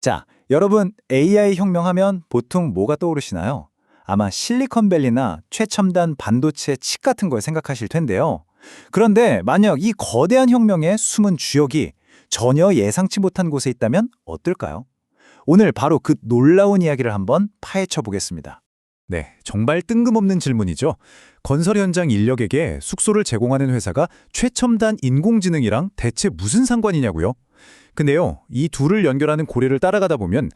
자, 여러분 AI 혁명하면 보통 뭐가 떠오르시나요? 아마 실리콘밸리나 최첨단 반도체 칩 같은 걸 생각하실 텐데요. 그런데 만약 이 거대한 혁명의 숨은 주역이 전혀 예상치 못한 곳에 있다면 어떨까요? 오늘 바로 그 놀라운 이야기를 한번 파헤쳐 보겠습니다. 네, 정말 뜬금없는 질문이죠. 건설 현장 인력에게 숙소를 제공하는 회사가 최첨단 인공지능이랑 대체 무슨 상관이냐고요? 근데요, 이 둘을 연결하는 고리를 따라가다 보면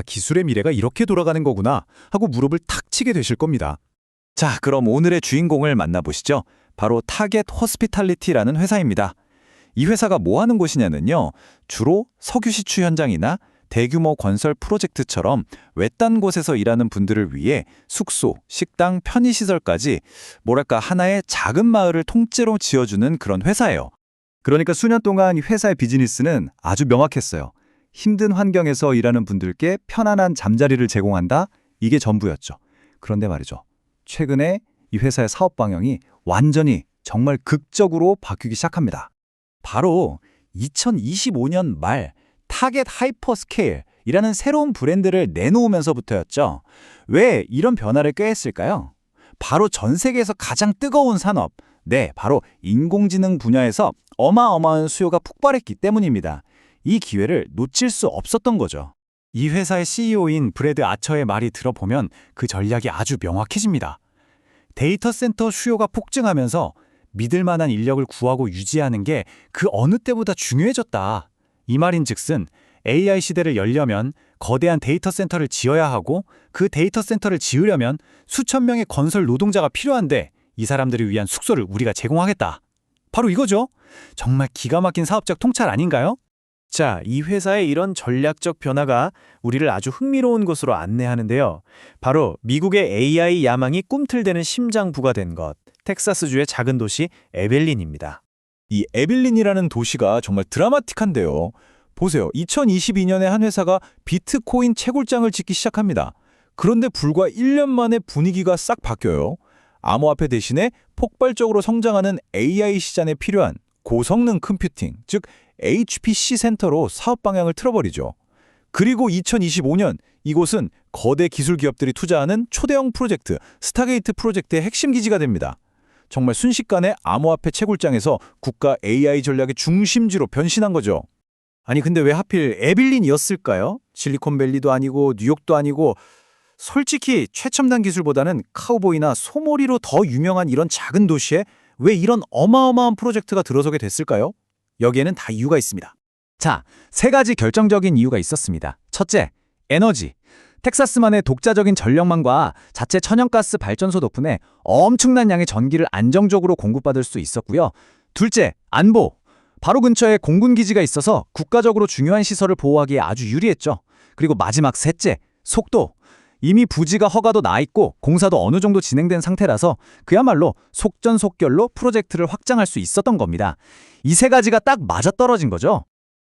기술의 미래가 이렇게 돌아가는 거구나 하고 무릎을 탁 치게 되실 겁니다. 자, 그럼 오늘의 주인공을 만나보시죠. 바로 타겟 호스피탈리티라는 회사입니다. 이 회사가 뭐 하는 곳이냐면요. 주로 석유 시추 현장이나 대규모 건설 프로젝트처럼 외딴 곳에서 일하는 분들을 위해 숙소, 식당, 편의시설까지 뭐랄까 하나의 작은 마을을 통째로 지어주는 그런 회사예요. 그러니까 수년 동안 이 회사의 비즈니스는 아주 명확했어요. 힘든 환경에서 일하는 분들께 편안한 잠자리를 제공한다? 이게 전부였죠. 그런데 말이죠. 최근에 이 회사의 사업 방향이 완전히 정말 극적으로 바뀌기 시작합니다. 바로 2025년 말 타겟 하이퍼스케일이라는 새로운 브랜드를 내놓으면서부터였죠. 왜 이런 변화를 꾀했을까요? 바로 전 세계에서 가장 뜨거운 산업, 바로 인공지능 분야에서 어마어마한 수요가 폭발했기 때문입니다. 이 기회를 놓칠 수 없었던 거죠. 이 회사의 CEO인 브래드 아처의 말이 들어보면 그 전략이 아주 명확해집니다. 데이터 센터 수요가 폭증하면서 믿을 만한 인력을 구하고 유지하는 게 그 어느 때보다 중요해졌다. 이 말인즉슨 AI 시대를 열려면 거대한 데이터 센터를 지어야 하고 그 데이터 센터를 지으려면 수천 명의 건설 노동자가 필요한데 이 사람들을 위한 숙소를 우리가 제공하겠다. 바로 이거죠. 정말 기가 막힌 사업적 통찰 아닌가요? 자, 이 회사의 이런 전략적 변화가 우리를 아주 흥미로운 곳으로 안내하는데요. 바로 미국의 AI 야망이 꿈틀대는 심장부가 된 것, 텍사스주의 작은 도시 에벨린입니다. 이 에벨린이라는 도시가 정말 드라마틱한데요. 보세요. 2022년에 한 회사가 비트코인 채굴장을 짓기 시작합니다. 그런데 불과 1년 만에 분위기가 싹 바뀌어요. 암호화폐 대신에 폭발적으로 성장하는 AI 시장에 필요한 고성능 컴퓨팅, 즉 HPC 센터로 사업 방향을 틀어버리죠. 그리고 2025년 이곳은 거대 기술 기업들이 투자하는 초대형 프로젝트, 스타게이트 프로젝트의 핵심 기지가 됩니다. 정말 순식간에 암호화폐 채굴장에서 국가 AI 전략의 중심지로 변신한 거죠. 아니 근데 왜 하필 에빌린이었을까요? 실리콘밸리도 아니고 뉴욕도 아니고 솔직히 최첨단 기술보다는 카우보이나 소몰이로 더 유명한 이런 작은 도시에 왜 이런 어마어마한 프로젝트가 들어서게 됐을까요? 여기에는 다 이유가 있습니다. 자, 세 가지 결정적인 이유가 있었습니다. 첫째, 에너지. 텍사스만의 독자적인 전력망과 자체 천연가스 발전소 덕분에 엄청난 양의 전기를 안정적으로 공급받을 수 있었고요. 둘째, 안보. 바로 근처에 공군기지가 있어서 국가적으로 중요한 시설을 보호하기에 아주 유리했죠. 그리고 마지막 셋째, 속도. 이미 부지가 허가도 나 있고 공사도 어느 정도 진행된 상태라서 그야말로 속전속결로 프로젝트를 확장할 수 있었던 겁니다. 이 세 가지가 딱 맞아떨어진 거죠.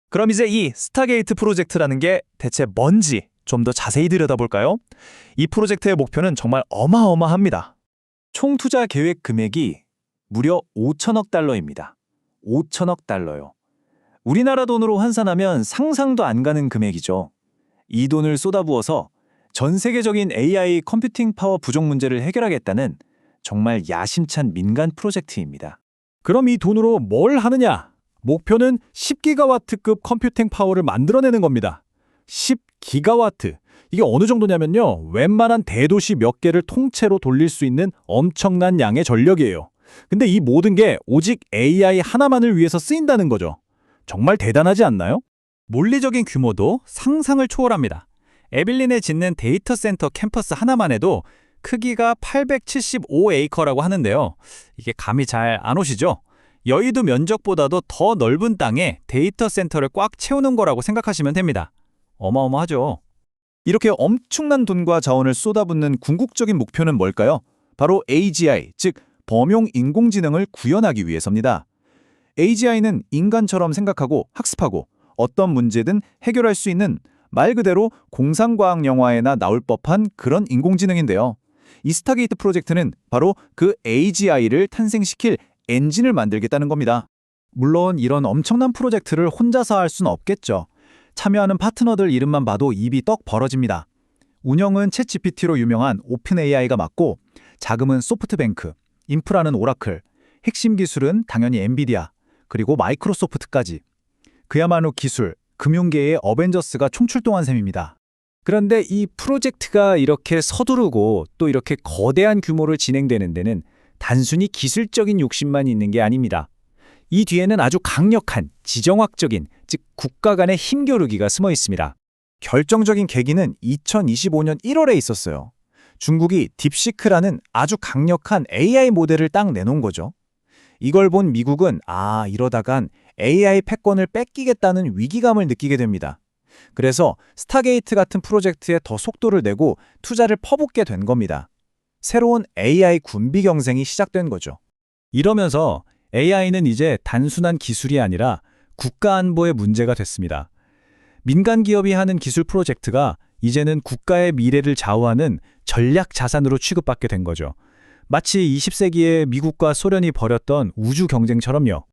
그럼 이제 이 스타게이트 프로젝트라는 게 대체 뭔지 좀 더 자세히 들여다볼까요? 이 프로젝트의 목표는 정말 어마어마합니다. 총 투자 계획 금액이 무려 5천억 달러입니다. 5천억 달러요. 우리나라 돈으로 환산하면 상상도 안 가는 금액이죠. 이 돈을 쏟아부어서 전 세계적인 AI 컴퓨팅 파워 부족 문제를 해결하겠다는 정말 야심찬 민간 프로젝트입니다. 그럼 이 돈으로 뭘 하느냐? 목표는 10기가와트급 컴퓨팅 파워를 만들어내는 겁니다. 10기가와트. 이게 어느 정도냐면요. 웬만한 대도시 몇 개를 통째로 돌릴 수 있는 엄청난 양의 전력이에요. 근데 이 모든 게 오직 AI 하나만을 위해서 쓰인다는 거죠. 정말 대단하지 않나요? 물리적인 규모도 상상을 초월합니다. 에빌린에 짓는 데이터 센터 캠퍼스 하나만 해도 크기가 875에이커라고 하는데요. 이게 감이 잘 안 오시죠? 여의도 면적보다도 더 넓은 땅에 데이터 센터를 꽉 채우는 거라고 생각하시면 됩니다. 어마어마하죠. 이렇게 엄청난 돈과 자원을 쏟아붓는 궁극적인 목표는 뭘까요? 바로 AGI, 즉 범용 인공지능을 구현하기 위해서입니다. AGI는 인간처럼 생각하고 학습하고 어떤 문제든 해결할 수 있는 말 그대로 공상과학 영화에나 나올 법한 그런 인공지능인데요. 이 스타게이트 프로젝트는 바로 그 AGI를 탄생시킬 엔진을 만들겠다는 겁니다. 물론 이런 엄청난 프로젝트를 혼자서 할 수는 없겠죠. 참여하는 파트너들 이름만 봐도 입이 떡 벌어집니다. 운영은 챗GPT로 유명한 오픈AI가 맡고, 자금은 소프트뱅크, 인프라는 오라클, 핵심 기술은 당연히 엔비디아, 그리고 마이크로소프트까지. 그야말로 기술, 금융계의 어벤져스가 총출동한 셈입니다. 그런데 이 프로젝트가 이렇게 서두르고 또 이렇게 거대한 규모로 진행되는 데는 단순히 기술적인 욕심만 있는 게 아닙니다. 이 뒤에는 아주 강력한 지정학적인, 즉 국가 간의 힘겨루기가 숨어 있습니다. 결정적인 계기는 2025년 1월에 있었어요. 중국이 딥시크라는 아주 강력한 AI 모델을 딱 내놓은 거죠. 이걸 본 미국은 이러다간 AI 패권을 뺏기겠다는 위기감을 느끼게 됩니다. 그래서 스타게이트 같은 프로젝트에 더 속도를 내고 투자를 퍼붓게 된 겁니다. 새로운 AI 군비 경쟁이 시작된 거죠. 이러면서 AI는 이제 단순한 기술이 아니라 국가 안보의 문제가 됐습니다. 민간 기업이 하는 기술 프로젝트가 이제는 국가의 미래를 좌우하는 전략 자산으로 취급받게 된 거죠. 마치 20세기에 미국과 소련이 벌였던 우주 경쟁처럼요.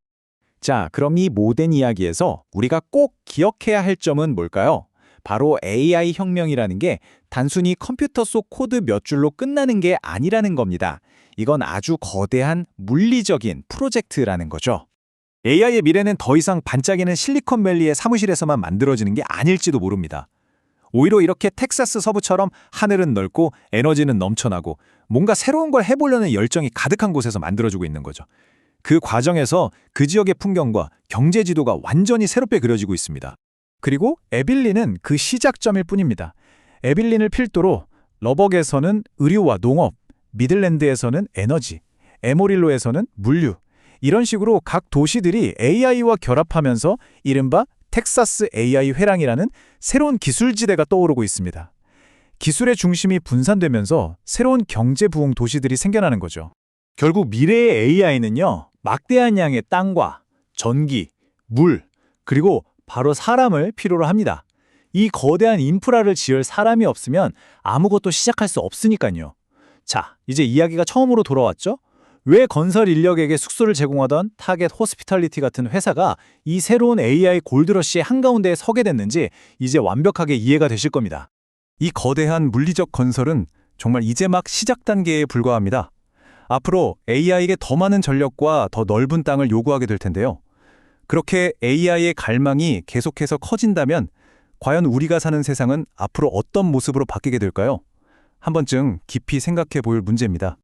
자, 그럼 이 모든 이야기에서 우리가 꼭 기억해야 할 점은 뭘까요? 바로 AI 혁명이라는 게 단순히 컴퓨터 속 코드 몇 줄로 끝나는 게 아니라는 겁니다. 이건 아주 거대한 물리적인 프로젝트라는 거죠. AI의 미래는 더 이상 반짝이는 실리콘밸리의 사무실에서만 만들어지는 게 아닐지도 모릅니다. 오히려 이렇게 텍사스 서부처럼 하늘은 넓고 에너지는 넘쳐나고 뭔가 새로운 걸 해보려는 열정이 가득한 곳에서 만들어지고 있는 거죠. 그 과정에서 그 지역의 풍경과 경제 지도가 완전히 새롭게 그려지고 있습니다. 그리고 에빌린은 그 시작점일 뿐입니다. 에빌린을 필두로 러벅에서는 의류와 농업, 미들랜드에서는 에너지, 에모릴로에서는 물류, 이런 식으로 각 도시들이 AI와 결합하면서 이른바 텍사스 AI 회랑이라는 새로운 기술지대가 떠오르고 있습니다. 기술의 중심이 분산되면서 새로운 경제 부흥 도시들이 생겨나는 거죠. 결국 미래의 AI는요, 막대한 양의 땅과 전기, 물, 그리고 바로 사람을 필요로 합니다. 이 거대한 인프라를 지을 사람이 없으면 아무것도 시작할 수 없으니까요. 자, 이제 이야기가 처음으로 돌아왔죠? 왜 건설 인력에게 숙소를 제공하던 타겟 호스피탈리티 같은 회사가 이 새로운 AI 골드러시의 한가운데에 서게 됐는지 이제 완벽하게 이해가 되실 겁니다. 이 거대한 물리적 건설은 정말 이제 막 시작 단계에 불과합니다. 앞으로 AI에게 더 많은 전력과 더 넓은 땅을 요구하게 될 텐데요. 그렇게 AI의 갈망이 계속해서 커진다면 과연 우리가 사는 세상은 앞으로 어떤 모습으로 바뀌게 될까요? 한 번쯤 깊이 생각해 볼 문제입니다.